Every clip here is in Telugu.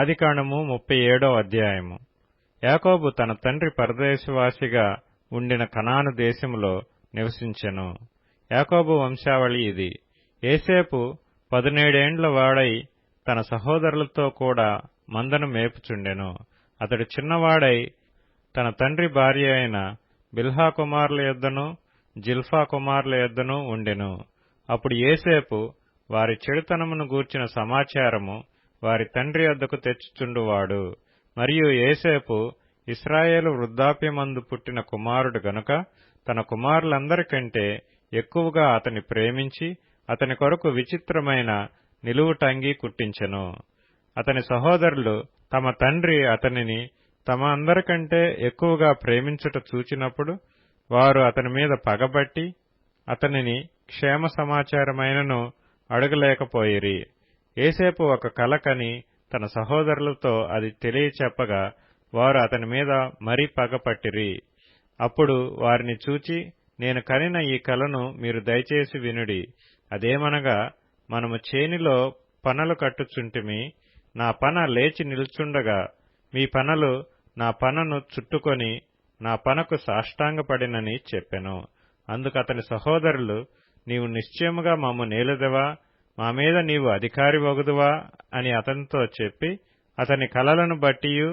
ఆదికాండము 37వ అధ్యాయము. యాకోబు తన తండ్రి పరదేశవాసిగా ఉండిన కనాను దేశములో నివసించెను. యాకోబు వంశావళి ఇది. యోసేపు 17 వాడై తన సహోదరులతో కూడా మందను మేపుచుండెను. అతడు చిన్నవాడై తన తండ్రి భార్య అయిన బిల్హా కుమారుల యొద్దను జిల్ఫా కుమారుల యొద్దను ఉండెను. అప్పుడు యోసేపు వారి చెడుతనమును గూర్చిన సమాచారము వారి తండ్రి వద్దకు తెచ్చుచుండువాడు. మరియు యోసేపు ఇశ్రాయేలు వృద్ధాప్యమందు పుట్టిన కుమారుడు గనుక తన కుమారులందరికంటే ఎక్కువగా అతని ప్రేమించి అతని కొరకు విచిత్రమైన నిలువుటంగి కుట్టించెను. అతని సహోదరులు తమ తండ్రి అతనిని తమ అందరికంటే ఎక్కువగా ప్రేమించుట చూచినప్పుడు వారు అతని మీద పగబట్టి అతనిని క్షేమ సమాచారమైనను అడగలేకపోయిరి. యోసేపు ఒక కల కని తన సహోదరులతో అది తెలియచెప్పగా వారు అతని మీద మరీ పగపట్టిరి. అప్పుడు వారిని చూచి, నేను కనిన ఈ కలను మీరు దయచేసి వినుడి. అదేమనగా, మనము చేనిలో పనలు కట్టుచుంటిమి. నా పన లేచి నిల్చుండగా మీ పనలు నా పనను చుట్టుకొని నా పనకు సాష్టాంగపడినని చెప్పెను. అందుకు అతని సహోదరులు, నీవు నిశ్చయముగా మమ్ము నేలుదవా, మా మీద నీవు అధికారి వగుదువా అని అతనితో చెప్పి అతని కలలను బట్టియు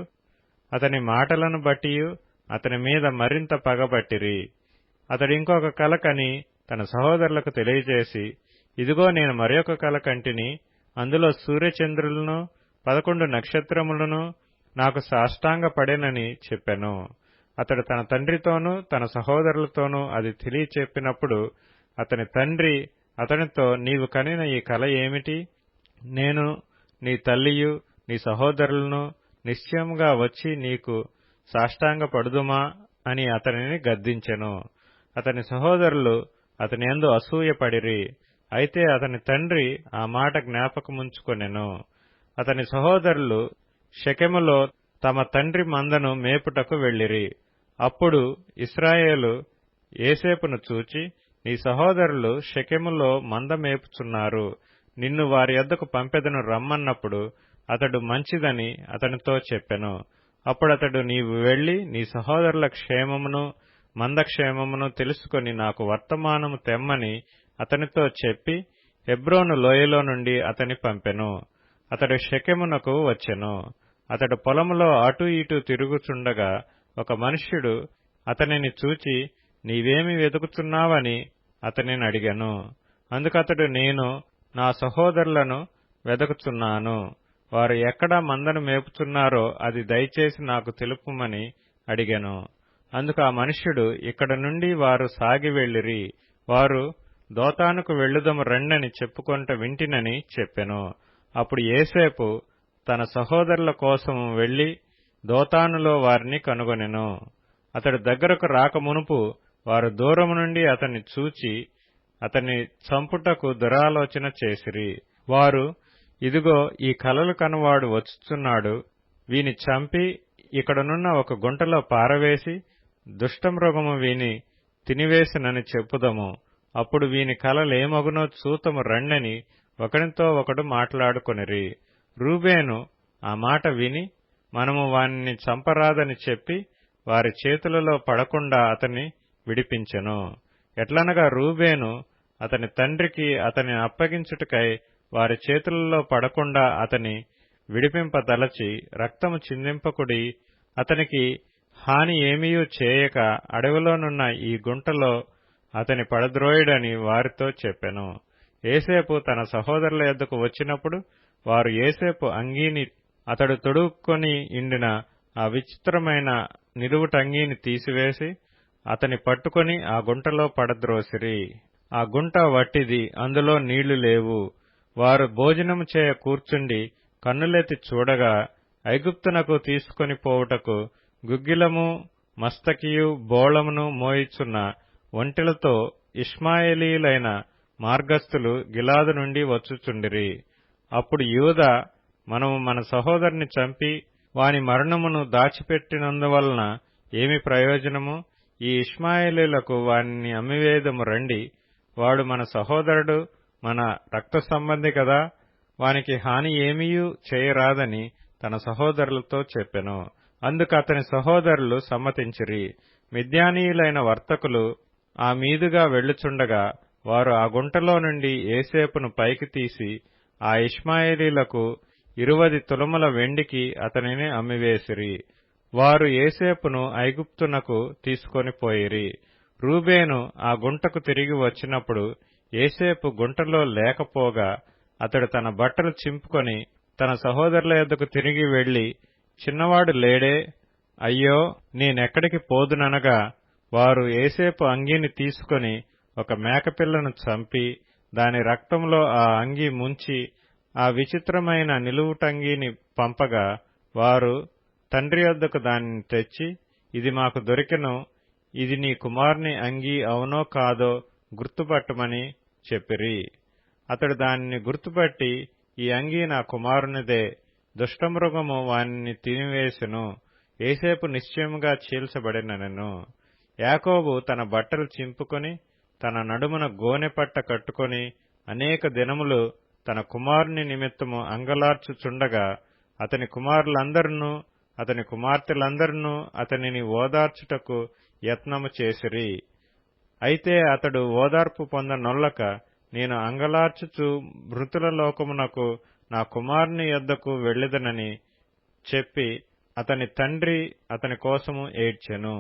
అతని మాటలను బట్టియు అతని మీద మరింత పగబట్టిరి. అతడింకొక కల కని తన సహోదరులకు తెలియజేసి, ఇదిగో నేను మరొక కల కంటిని, అందులో సూర్యచంద్రులను 11 నక్షత్రములను నాకు సాష్టాంగపడెనని చెప్పెను. అతడు తన తండ్రితోనూ తన సహోదరులతోనూ అది తెలియచెప్పినప్పుడు అతని తండ్రి అతనితో, నీవు కనిన ఈ కల ఏమిటి? నేను నీ తల్లియు నీ సహోదరులను నిశ్చయముగా వచ్చి నీకు సాష్టాంగపడుదుమా అని అతనిని గద్దించెను. అతని సహోదరులు అతని యందు అసూయపడిరి. అయితే అతని తండ్రి ఆ మాట జ్ఞాపకముంచుకొనెను. అతని సహోదరులు షెకెములో తమ తండ్రి మందను మేపుటకు వెళ్లిరి. అప్పుడు ఇశ్రాయేలు యోసేపును చూచి, నీ సహోదరులు షెకెములో మంద మేపుచున్నారు, నిన్ను వారి యొద్దకు పంపెదను రమ్మన్నప్పుడు అతడు మంచిదని అతనితో చెప్పెను. అప్పుడతడు, నీవు వెళ్లి నీ సహోదరుల క్షేమమును మంద క్షేమమును తెలుసుకొని నాకు వర్తమానము తెమ్మని అతనితో చెప్పి హెబ్రోను లోయలో నుండి అతని పంపెను. అతడు షెకెమునకు వచ్చెను. అతడు పొలములో అటూ ఇటూ తిరుగుచుండగా ఒక మనుష్యుడు అతనిని చూచి, నీవేమి వెతుకుచున్నావని అతనిని అడిగెను. అందుకతడు, నేను నా సహోదరులను వెదకుచున్నాను, వారు ఎక్కడ మందను మేపుచున్నారో అది దయచేసి నాకు తెలుపుమని అడిగెను. అందుకు ఆ మనుష్యుడు, ఇక్కడ నుండి వారు సాగి వెళ్లిరి, వారు దోతానుకు వెళ్ళుదము రండని చెప్పుకొంట వింటినని చెప్పెను. అప్పుడు యోసేపు తన సహోదరుల కోసము వెళ్లి దోతానులో వారిని కనుగొనెను. అతడు దగ్గరకు రాకమునుపు వారు దూరము నుండి అతన్ని చూచి అతన్ని చంపుటకు దురాలోచన చేసిరి. వారు, ఇదిగో ఈ కలలు కనువాడు వచ్చుచున్నాడు, వీని చంపి ఇక్కడనున్న ఒక గుంటలో పారవేసి దుష్టమృగము వీని తినివేసినని చెప్పుదము, అప్పుడు వీని కలలేమగునో చూతము రండని ఒకనితో ఒకడు మాట్లాడుకొనిరి. రూబేను ఆ మాట విని, మనము వానిని చంపరాదని చెప్పి వారి చేతులలో పడకుండా అతన్ని విడిపించెను. ఎట్లనగా రూబేను అతని తండ్రికి అతని అప్పగించుటకై వారి చేతులలో పడకుండా అతని విడిపింపదలచి, రక్తము చిందింపకుడి, అతనికి హాని ఏమీయూ చేయక అడవిలోనున్న ఈ గుంటలో అతని పడద్రోయుడని వారితో చెప్పెను. యోసేపు తన సహోదరుల యొద్దకు వచ్చినప్పుడు వారు యోసేపు అంగీని, అతడు తొడుక్కొని ఇండిన ఆ విచిత్రమైన నిలువుటంగీని తీసివేసి అతని పట్టుకొని ఆ గుంటలో పడద్రోసిరి. ఆ గుంట వట్టిది, అందులో నీళ్లు లేవు. వారు భోజనము చేయ కూర్చుండి కన్నులెత్తి చూడగా ఐగుప్తునకు తీసుకొని పోవుటకు గుగ్గిలము మస్తకియు బోళమును మోయిచున్న ఒంటెలతో ఇష్మాయేలీయులైన మార్గస్థులు గిలాదు నుండి వచ్చుచుండిరి. అప్పుడు యూదా, మనము మన సహోదరుని చంపి వాని మరణమును దాచిపెట్టినందువలన ఏమి ప్రయోజనము? ఈ ఇష్మాయేలీయులకు వానిని అమ్మివేదము రండి, వాడు మన సహోదరుడు, మన రక్త సంబంధి కదా, వానికి హాని ఏమీయూ చేయరాదని తన సహోదరులతో చెప్పెను. అందుకు అతని సహోదరులు సమ్మతించిరి. మిద్యానీయులైన వర్తకులు ఆ మీదుగా వెళ్ళుచుండగా వారు ఆ గుంటలో నుండి యోసేపును పైకి తీసి ఆ ఇష్మాయేలీలకు 20 తులముల వెండికి అతనిని అమ్మివేసిరి. వారు యోసేపును ఐగుప్తునకు తీసుకొని పోయిరి. రూబేను ఆ గుంటకు తిరిగి వచ్చినప్పుడు యోసేపు గుంటలో లేకపోగా అతడు తన బట్టలు చింపుకొని తన సహోదరుల యొద్దకు తిరిగి వెళ్లి, చిన్నవాడు లేడే, అయ్యో నేనెక్కడికి పోదుననగా వారు యోసేపు అంగీని తీసుకొని ఒక మేకపిల్లను చంపి దాని రక్తంలో ఆ అంగీ ముంచి ఆ విచిత్రమైన నిలువుటంగీని పంపగా వారు తండ్రి యొద్దకు దానిని తెచ్చి, ఇది మాకు దొరికెను, ఇది నీ కుమారుని అంగీ అవునో కాదో గుర్తుపట్టమని చెప్పిరి. అతడు దానిని గుర్తుపట్టి, ఈ అంగీ నా కుమారునిదే, దుష్టమృగము వానిని తినివేసెను, యోసేపు నిశ్చయముగా చీల్చబడినెను. యాకోబు తన బట్టలు చింపుకొని తన నడుమున గోనెపట్ట కట్టుకొని అనేక దినములు తన కుమారుని నిమిత్తము అంగలార్చుచుండగా అతని కుమారులందరినూ అతని కుమార్తెలందరినూ అతనిని ఓదార్చుటకు యత్నము చేసిరి. అయితే అతడు ఓదార్పు పొందనొల్లక, నేను అంగలార్చుచు మృతుల లోకమునకు నా కుమారుని యొద్దకు వెళ్ళెదనని చెప్పి అతని తండ్రి అతని కోసము ఏడ్చెను.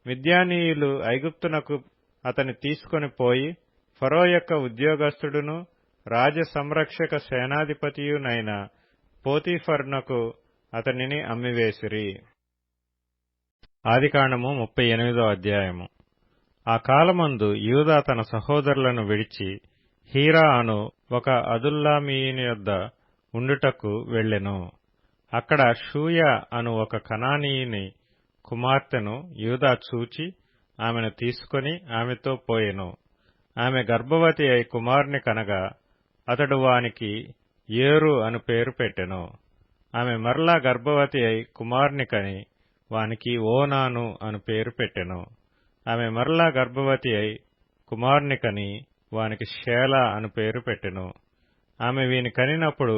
మిద్యానీయులు ఐగుప్తునకు అతని తీసుకొని పోయి ఫరో యొక్క ఉద్యోగస్తుడును రాజ సంరక్షక సేనాధిపతియునైన పోతీఫరునకు అతనిని అమ్మివేసిరి. ఆదికాండము 38వ అధ్యాయము. ఆ కాలమందు యూదా తన సహోదరులను విడిచి హీరా అను ఒక అదుల్లామీయుని యొద్ద ఉండుటకు వెళ్ళెను. అక్కడ షూయ అను ఒక కనానీయుని కుమార్తెను యూదా చూచి ఆమెను తీసుకొని ఆమెతో పోయెను. ఆమె గర్భవతి అయి కుమారుని కనగా అతడు వానికి ఏరు అను పేరు పెట్టెను. ఆమె మరలా గర్భవతి అయి కుమారుని కని వానికి ఓనాను అను పేరు పెట్టెను. ఆమె మరలా గర్భవతి అయి కుమారుని కని వానికి షేలా అను పేరు పెట్టెను. ఆమె వీని కనినప్పుడు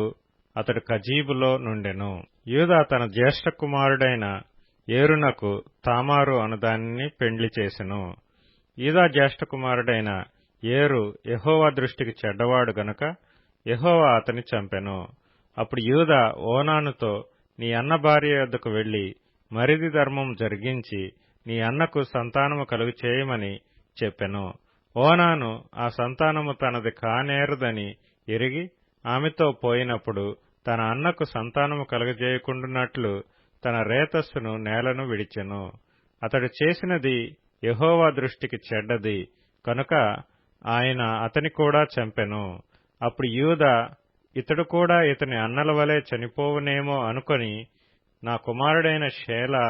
అతడు కజీబులో నుండెను. యూదా తన జ్యేష్ఠ కుమారుడైన ఏరునకు తామారు అను దానిని పెండ్లి చేసెను. యూదా జ్యేష్ఠ కుమారుడైన ఏరు యెహోవా దృష్టికి చెడ్డవాడు గనుక యెహోవా అతని చంపెను. అప్పుడు యూదా ఓనానుతో, నీ అన్న భార్య యొద్దకు వెళ్లి మరిది ధర్మం జరిగించి నీ అన్నకు సంతానము కలుగు చేయమని చెప్పెను. ఓనాను ఆ సంతానము తనది కానేరదని ఎరిగి ఆమెతో పోయినప్పుడు తన అన్నకు సంతానము కలుగజేయకుండునట్లు తన రేతస్సును నేలను విడిచెను. అతడు చేసినది యెహోవా దృష్టికి చెడ్డది కనుక ఆయన అతని కూడా చంపెను. అప్పుడు యూదా, ఇతడు కూడా ఇతని అన్నల వలె చనిపోవునేమో అనుకొని, నా కుమారుడైన షేలా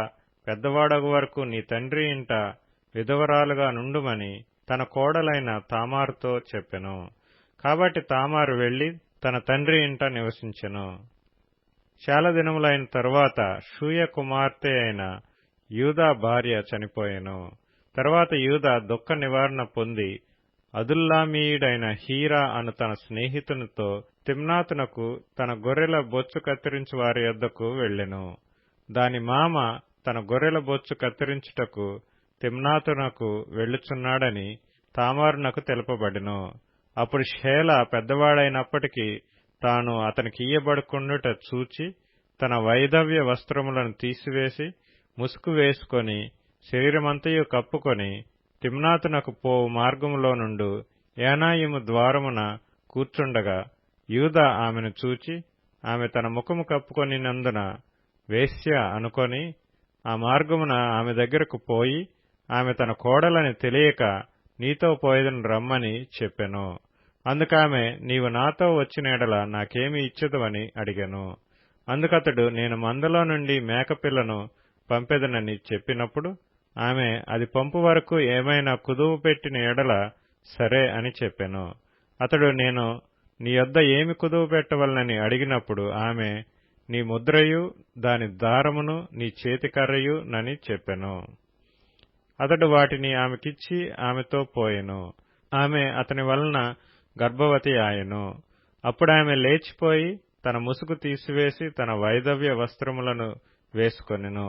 పెద్దవాడగు వరకు నీ తండ్రి ఇంట విధవరాలుగా నుండుమని తన కోడలైన తామారుతో చెప్పెను. కాబట్టి తామారు వెళ్లి తన తండ్రి ఇంట నివసించెను. చాలా దినములైన తరువాత షూయ కుమార్తె అయిన యూదా భార్య చనిపోయెను. తరువాత యూదా దుఃఖ నివారణ పొంది అదుల్లామీయుడైన హీరా అను తన స్నేహితునితో తిమ్నాతునకు తన గొర్రెల బొచ్చు కత్తిరించు వారి యొద్దకు వెళ్ళెను. దాని మామ తన గొర్రెల బొచ్చు కత్తిరించుటకు తిమ్నాతునకు వెళ్ళుచున్నాడని తామారునకు తెలుపబడెను. అప్పుడు షేలా పెద్దవాడైనప్పటికీ తాను అతనికియ్యబడుకుండుట చూచి తన వైధవ్య వస్త్రములను తీసివేసి ముసుగు వేసుకొని శరీరమంతయు కప్పుకొని తిమ్నాతునకు పోవు మార్గములో నుండు ఏనాయిము ద్వారమున కూర్చుండగా యూదా ఆమెను చూచి ఆమె తన ముఖము కప్పుకొనినందున వేశ్య అనుకొని ఆ మార్గమున ఆమె దగ్గరకు పోయి ఆమె తన కోడలని తెలియక నీతో పోయేదను రమ్మని చెప్పెను. అందుకామె, నీవు నాతో వచ్చిన ఎడల నాకేమి ఇచ్చెదవని అడిగెను. అందుకతడు, నేను మందలో నుండి మేకపిల్లను పంపెదనని చెప్పినప్పుడు ఆమె, అది పంపు వరకు ఏమైనా కుదువు పెట్టిన ఎడల సరే అని చెప్పెను. అతడు, నేను నీ యొద్ద ఏమి కుదువు పెట్టవలనని అడిగినప్పుడు ఆమె, నీ ముద్రయు దాని దారమును నీ చేతికర్రయు నని చెప్పెను. అతడు వాటిని ఆమెకిచ్చి ఆమెతో పోయెను. ఆమె అతని వలన గర్భవతి ఆయెను. అప్పుడామె లేచిపోయి తన ముసుగు తీసివేసి తన వైధవ్య వస్త్రములను వేసుకొనెను.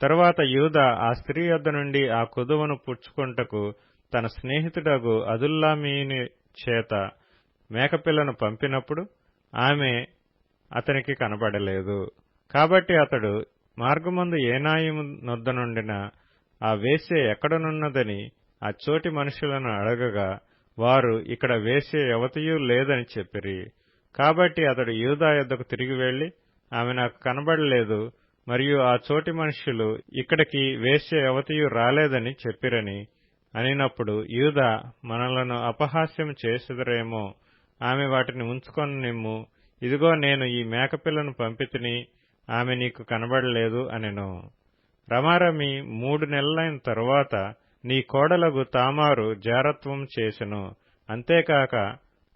తరువాత యూదా ఆ స్త్రీ యొద్ద నుండి ఆ కుదువను పుచ్చుకొనుటకు తన స్నేహితుడగు అదుల్లామీయుని చేత మేకపిల్లను పంపినప్పుడు ఆమె అతనికి కనబడలేదు. కాబట్టి అతడు మార్గమందు ఏనాయిము నొద్ద నుండిన ఆ వేశ్య ఎక్కడనున్నదని ఆ చోటి మనుషులను అడగగా వారు ఇక్కడ వేశ్య ఎవతియూ లేదని చెప్పిరి. కాబట్టి అతడు యూదా యొద్దకు తిరిగి వెళ్లి ఆమె నాకు కనబడలేదు, మరియు ఆ చోటి మనుష్యులు ఇక్కడికి వేశ్య ఎవతియూ రాలేదని చెప్పిరని అనినప్పుడు యూదా, మనలను అపహాస్యం చేసెదరేమో, ఆమె వాటిని ఉంచుకొని నిమ్ము, ఇదిగో నేను ఈ మేకపిల్లను పంపితిని, ఆమె నీకు కనబడలేదు అనెను. రమారమి 3 నెలలైన తరువాత నీ కోడలగు తామారు జారత్వం చేసెను. అంతేకాక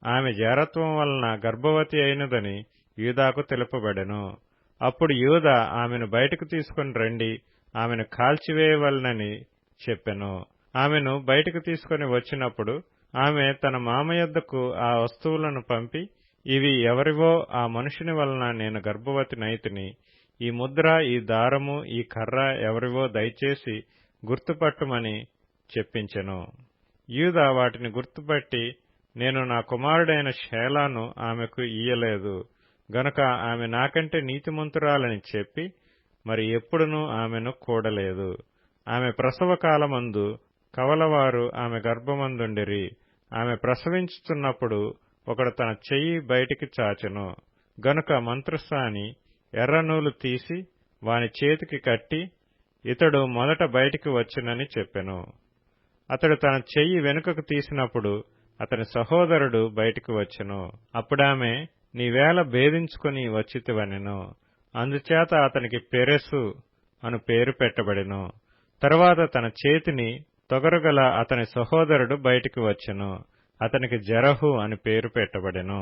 ఆమె జారత్వం వలన గర్భవతి అయినదని యూదాకు తెలుపబడెను. అప్పుడు యూదా ఆమెను బయటకు తీసుకుని రండి, ఆమెను కాల్చివేయవలనని చెప్పెను. ఆమెను బయటకు తీసుకుని వచ్చినప్పుడు ఆమె తన మామ యొద్దకు ఆ వస్తువులను పంపి, ఇవి ఎవరివో ఆ మనుషుని వలన నేను గర్భవతినైతిని. ఈ ముద్ర, ఈ దారము, ఈ కర్ర ఎవరివో దయచేసి గుర్తుపట్టుమని చెప్పించెను. యూదా వాటిని గుర్తుపట్టి, నేను నా కుమారుడైన షేలాను ఆమెకు ఇయ్యలేదు గనుక ఆమె నాకంటే నీతిమంతురాలని చెప్పి మరి ఎప్పుడునూ ఆమెను కూడలేదు. ఆమె ప్రసవ కాలమందు కవలవారు ఆమె గర్భమందుండిరి. ఆమె ప్రసవించుతున్నప్పుడు ఒకడు తన చెయ్యి బయటికి చాచెను గనుక మంత్రసాని ఎర్రనూలు తీసి వాని చేతికి కట్టి, ఇతడు మొదట బయటికి వచ్చెనని చెప్పెను. అతడు తన చెయ్యి వెనుకకు తీసినప్పుడు అతని సహోదరుడు బయటికి వచ్చెను. అప్పుడామె, నీవేళ భేదించుకుని వచ్చితివనెను. అందుచేత అతనికి పెరెసు అను పేరు పెట్టబడెను. తరువాత తన చేతిని తొగరుగల అతని సహోదరుడు బయటికి వచ్చెను. అతనికి జరహు అని పేరు పెట్టబడెను.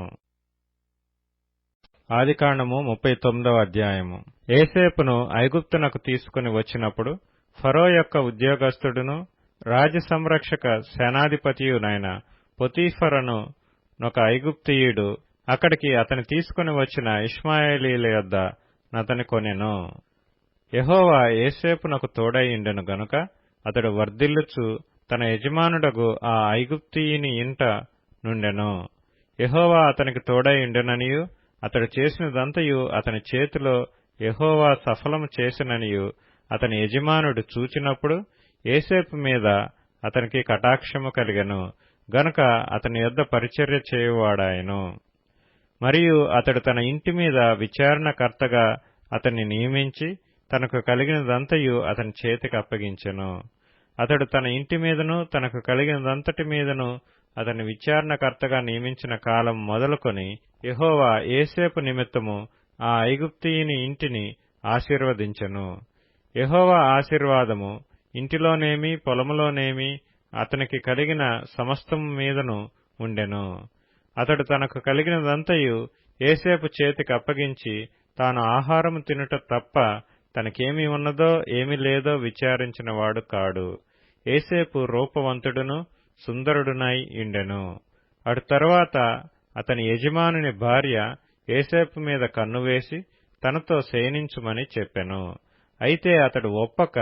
ఆదికాండము 39వ అధ్యాయము. యోసేపును ఐగుప్తునకు తీసుకుని వచ్చినప్పుడు ఫరో యొక్క ఉద్యోగస్తుడును రాజసంరక్షక సేనాధిపతియునైన పొతీఫరను నొక ఐగుప్తీయుడు అక్కడికి అతని తీసుకుని వచ్చిన ఇష్మాయేలీల యొద్ద నతని కొనెను. యెహోవా యోసేపునకు తోడైయుండెను గనుక అతడు వర్ధిల్లుచు తన యజమానుడగు ఆ ఐగుప్తీయుని ఇంట నుండెను. యెహోవా అతనికి తోడైయుండెననియు అతడు చేసినదంతయు అతని చేతిలో యెహోవా సఫలము చేసిననియు అతని యజమానుడు చూచినప్పుడు యోసేపు మీద అతనికి కటాక్షము కలిగెను గనుక అతని యొద్ద పరిచర్య చేయువాడాయెను. మరియు అతడు తన ఇంటి మీద విచారణకర్తగా అతన్ని నియమించి తనకు కలిగినదంతయు అతని చేతికి అప్పగించెను. అతడు తన ఇంటి మీదను తనకు కలిగినదంతటి మీదను అతని విచారణకర్తగా నియమించిన కాలం మొదలుకొని యెహోవా యోసేపు నిమిత్తము ఆ ఐగుప్తీయుని ఇంటిని ఆశీర్వదించెను. యెహోవా ఆశీర్వాదము ఇంటిలోనేమి పొలములోనేమి అతనికి కలిగిన సమస్తము మీదను ఉండెను. అతడు తనకు కలిగినదంతయు యోసేపు చేతికి అప్పగించి తాను ఆహారము తినుట తప్ప తనకేమి ఉన్నదో ఏమి లేదో విచారించినవాడు కాడు. యోసేపు రూపవంతుడును సుందరుడునై ఉండెను. అటు తరువాత అతని యజమానుని భార్య యోసేపు మీద కన్నువేసి తనతో శయనించుమని చెప్పెను. అయితే అతడు ఒప్పక,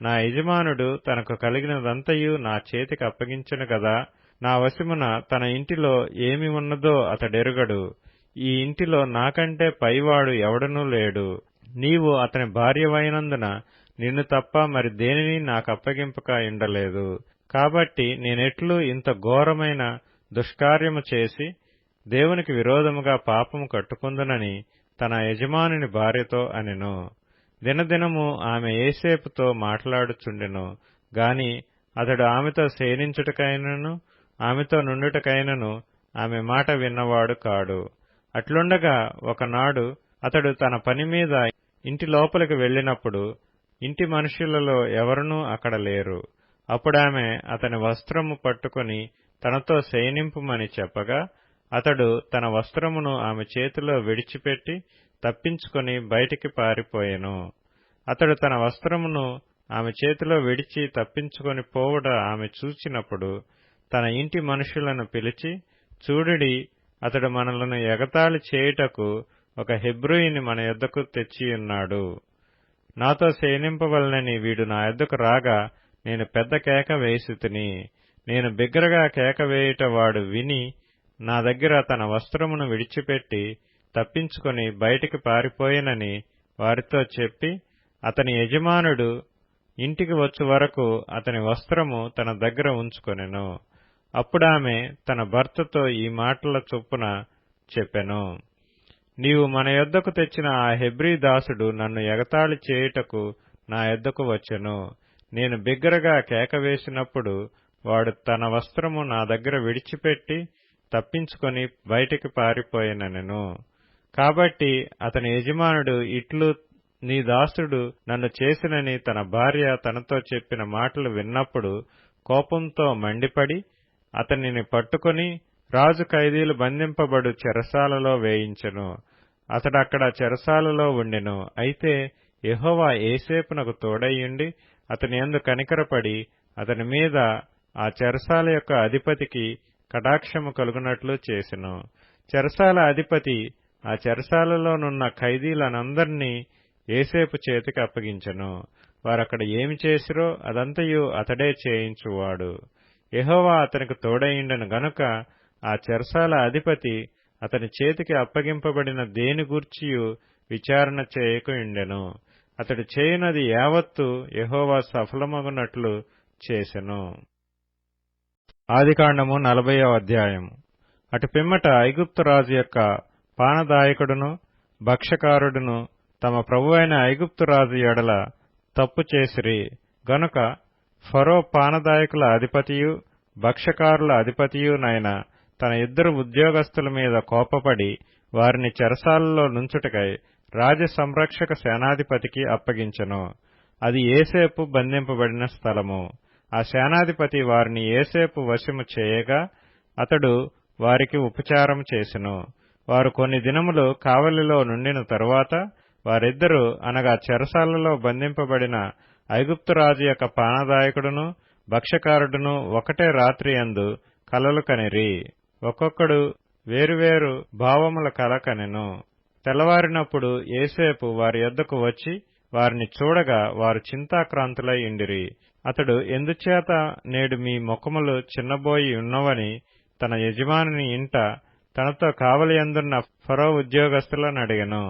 నా యజమానుడు తనకు కలిగినదంతయు నా చేతికి అప్పగించెను గదా, నా వశమున తన ఇంటిలో ఏమి ఉన్నదో అతడెరుగడు. ఈ ఇంటిలో నాకంటే పైవాడు ఎవడనూ లేడు. నీవు అతని భార్యవైనందున నిన్ను తప్ప మరి దేనిని నాకప్పగింపక ఉండలేదు. కాబట్టి నేనెట్లు ఇంత ఘోరమైన దుష్కార్యము చేసి దేవునికి విరోధముగా పాపము కట్టుకుందునని తన యజమానుని భార్యతో అనెను. దినదినము ఆమె యోసేపుతో మాట్లాడుచుండెను గాని అతడు ఆమెతో శయనించుటకైనను ఆమెతో నుండుటకైనను ఆమె మాట విన్నవాడు కాడు. అట్లుండగా ఒకనాడు అతడు తన పని మీద ఇంటి లోపలికి వెళ్ళినప్పుడు ఇంటి మనుష్యులలో ఎవరునూ అక్కడ లేరు. అప్పుడామె అతని వస్త్రము పట్టుకుని తనతో శయనింపుమని చెప్పగా అతడు తన వస్త్రమును ఆమె చేతిలో విడిచిపెట్టి తప్పించుకొని బయటికి పారిపోయెను. అతడు తన వస్త్రమును ఆమె చేతిలో విడిచి తప్పించుకొని పోవుట ఆమె చూచినప్పుడు తన ఇంటి మనుషులను పిలిచి, చూడుడి, అతడు మనలను ఎగతాళి చేయుటకు ఒక హెబ్రీయుని మన యొద్దకు తెచ్చియున్నాడు. నాతో శయనింపవలనని వీడు నా యొద్దకు రాగా నేను పెద్ద కేక వేసితిని. నేను బిగ్గరగా కేక వేయుట వాడు విని నా దగ్గర తన వస్త్రమును విడిచిపెట్టి తప్పించుకొని బయటికి పారిపోయినని వారితో చెప్పి, అతని యజమానుడు ఇంటికి వచ్చు వరకు అతని వస్త్రము తన దగ్గర ఉంచుకొనెను. అప్పుడామె తన భర్తతో ఈ మాటల చొప్పున చెప్పెను, నీవు మన యొద్దకు తెచ్చిన ఆ హెబ్రీ దాసుడు నన్ను ఎగతాళి చేయుటకు నా యొద్దకు వచ్చెను. నేను బిగ్గరగా కేక వేసినప్పుడు వాడు తన వస్త్రము నా దగ్గర విడిచిపెట్టి తప్పించుకొని బయటికి పారిపోయినెను. కాబట్టి అతని యజమానుడు ఇట్లు నీ దాసుడు నన్ను చేసినని తన భార్య తనతో చెప్పిన మాటలు విన్నప్పుడు కోపంతో మండిపడి అతనిని పట్టుకొని రాజు ఖైదీలు బంధింపబడు చెరసాలలో వేయించెను. అతడక్కడ చెరసాలలో ఉండెను. అయితే యెహోవా యోసేపునకు తోడైయుండి అతని యందు కనికరపడి అతని మీద ఆ చెరసాల యొక్క అధిపతికి కటాక్షము కలుగునట్లు చేసెను. చెరసాల అధిపతి ఆ చెరసాలలోనున్న ఖైదీలనందరినీ యోసేపు చేతికి అప్పగించెను. వారక్కడ ఏమి చేసిరో అదంతయు అతడే చేయించువాడు. యెహోవా అతనికి తోడైయుండెను గనుక ఆ చెరసాల అధిపతి అతని చేతికి అప్పగింపబడిన దేని గూర్చియు విచారణ చేయకయుండెను. అతడు చేయునది యావత్తు యెహోవా సఫలమగునట్లు చేసెను. ఆదికాండము 40వ అధ్యాయము. అటు పిమ్మట ఐగుప్తు రాజు యొక్క పానదాయకుడును భక్ష్యకారుడును తమ ప్రభువైన ఐగుప్తు రాజు ఎడల తప్పు చేసిరి గనుక ఫరో పానదాయకుల అధిపతియు భక్ష్యకారుల అధిపతియునైన తన ఇద్దరు ఉద్యోగస్తుల మీద కోపపడి వారిని చెరసాలలో నుంచుటకై రాజ సంరక్షక సేనాధిపతికి అప్పగించెను. అది యోసేపు బంధింపబడిన స్థలము. ఆ సేనాధిపతి వారిని యోసేపు వశము చేయగా అతడు వారికి ఉపచారం చేసెను. వారు కొన్ని దినములు కావలిలో నుండిన తరువాత వారిద్దరూ అనగా చెరసాలలో బంధింపబడిన ఐగుప్తురాజు యొక్క పానదాయకుడును భక్ష్యకారుడును ఒకటే రాత్రి యందు కలలు కనిరి. ఒక్కొక్కడు వేరువేరు భావముల కల కనెను. తెల్లవారినప్పుడు యోసేపు వారి యొద్దకు వచ్చి వారిని చూడగా వారు చింతాక్రాంతులై ఉండిరి. అతడు ఎందుచేత నేడు మీ ముఖములు చిన్నబోయి ఉన్నవని తన యజమానుని ఇంట తనతో కావలియందున్న ఫరో ఉద్యోగస్తులను అడిగెను.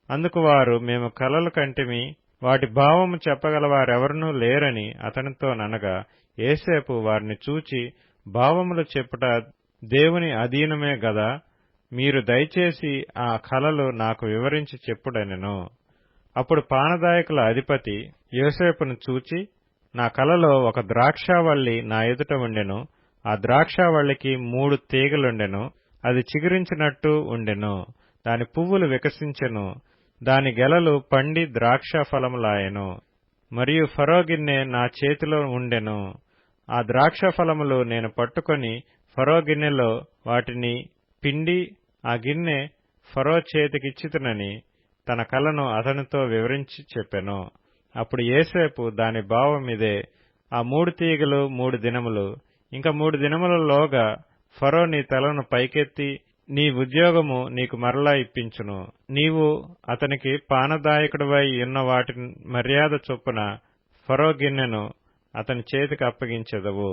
అందుకు వారు, మేము కలలు కంటిమి, వాటి భావము చెప్పగలవారెవరనూ లేరని అతనితో ననగా యోసేపు వారిని చూచి, భావములు చెప్పుట దేవుని అధీనమే గదా, మీరు దయచేసి ఆ కలలు నాకు వివరించి చెప్పుడనెను. అప్పుడు పానదాయకుల అధిపతి యోసేపును చూచి, నా కలలో ఒక ద్రాక్షావల్లి నా ఎదుట ఉండెను. ఆ ద్రాక్షావల్లికి 3 తీగలుండెను. అది చిగురించినట్టు ఉండెను. దాని పువ్వులు వికసించెను. దాని గెలలు పండి ద్రాక్ష ఫలములాయెను. మరియు ఫరో గిన్నె నా చేతిలో ఉండెను. ఆ ద్రాక్ష ఫలములు నేను పట్టుకొని ఫరో గిన్నెలో వాటిని పిండి ఆ గిన్నె ఫరో చేతికిచ్చితినని తన కలను అతనితో వివరించి చెప్పెను. అప్పుడు యోసేపు, దాని భావమిదే, ఆ 3 తీగలు 3 దినములు, ఇంకా 3 దినములలోగా ఫరో నీ తలను పైకెత్తి నీ ఉద్యోగము నీకు మరలా ఇప్పించును. నీవు అతనికి పానదాయకుడివై ఉన్న వాటి మర్యాద చొప్పున ఫరో గిన్నెను అతని చేతికి అప్పగించెదవు.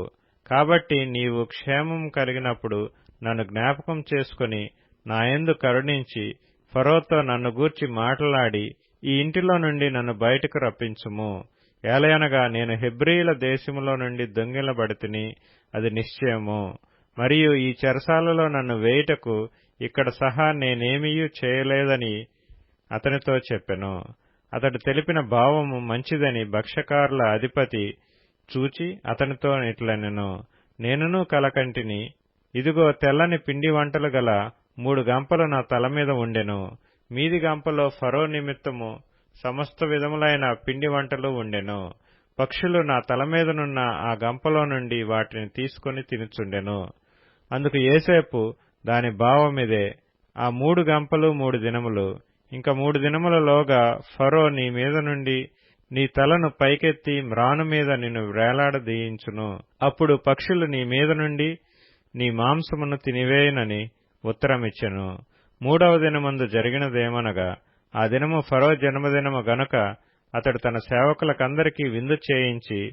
కాబట్టి నీవు క్షేమం కలిగినప్పుడు నన్ను జ్ఞాపకం చేసుకుని నాయందు కరుణించి ఫరోతో నన్ను గూర్చి మాట్లాడి ఈ ఇంటిలో నుండి నన్ను బయటకు రప్పించుము. ఏలయనగా నేను హెబ్రీయుల దేశములో నుండి దొంగిలబడితిని, అది నిశ్చయము. మరియు ఈ చెరసాలలో నన్ను వేయుటకు ఇక్కడ సహా నేనేమీయూ చేయలేదని అతనితో చెప్పెను. అతడు తెలిపిన భావము మంచిదని భక్ష్యకారుల అధిపతి చూచి అతనితో ఇట్లనెను, నేనును కలకంటిని, ఇదిగో తెల్లని పిండి వంటలు గల 3 గంపలు నా తల మీద ఉండెను. మీది గంపలో ఫరో నిమిత్తము సమస్త విధములైన పిండి వంటలు ఉండెను. పక్షులు నా తల మీదనున్న ఆ గంపలో నుండి వాటిని తీసుకుని తినుచుండెను. అందుకు యోసేపు, దాని భావమిదే, ఆ 3 గంపలు 3 దినములు, ఇంకా 3 దినములలోగా ఫరో నీ మీద నుండి నీ తలను పైకెత్తి మ్రాను మీద నిన్ను వ్రేలాడదీయించును. అప్పుడు పక్షులు నీ మీద నుండి నీ మాంసమును తినివేయునని ఉత్తరమిచ్చెను. మూడవ దినమందు జరిగినదేమనగా, ఆ దినము ఫరో జన్మదినము గనుక అతడు తన సేవకులకందరికీ విందు చేయించి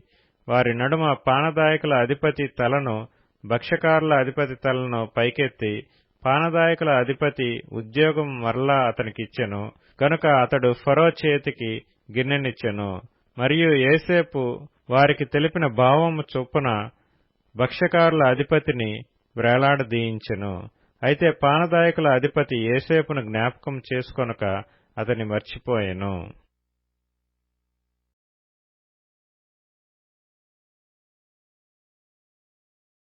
వారి నడుమ పానదాయకుల అధిపతి తలను భక్ష్యకారుల అధిపతి తలను పైకెత్తి పానదాయకుల అధిపతి ఉద్యోగం మరలా అతనికిచ్చెను. గనుక అతడు ఫరో చేతికి గిన్నెనిచ్చెను. మరియు యోసేపు వారికి తెలిపిన భావము చొప్పున భక్ష్యకారుల అధిపతిని వ్రేలాడదీయించెను. అయితే పానదాయకుల అధిపతి యోసేపును జ్ఞాపకం చేసుకొనక అతని మర్చిపోయెను.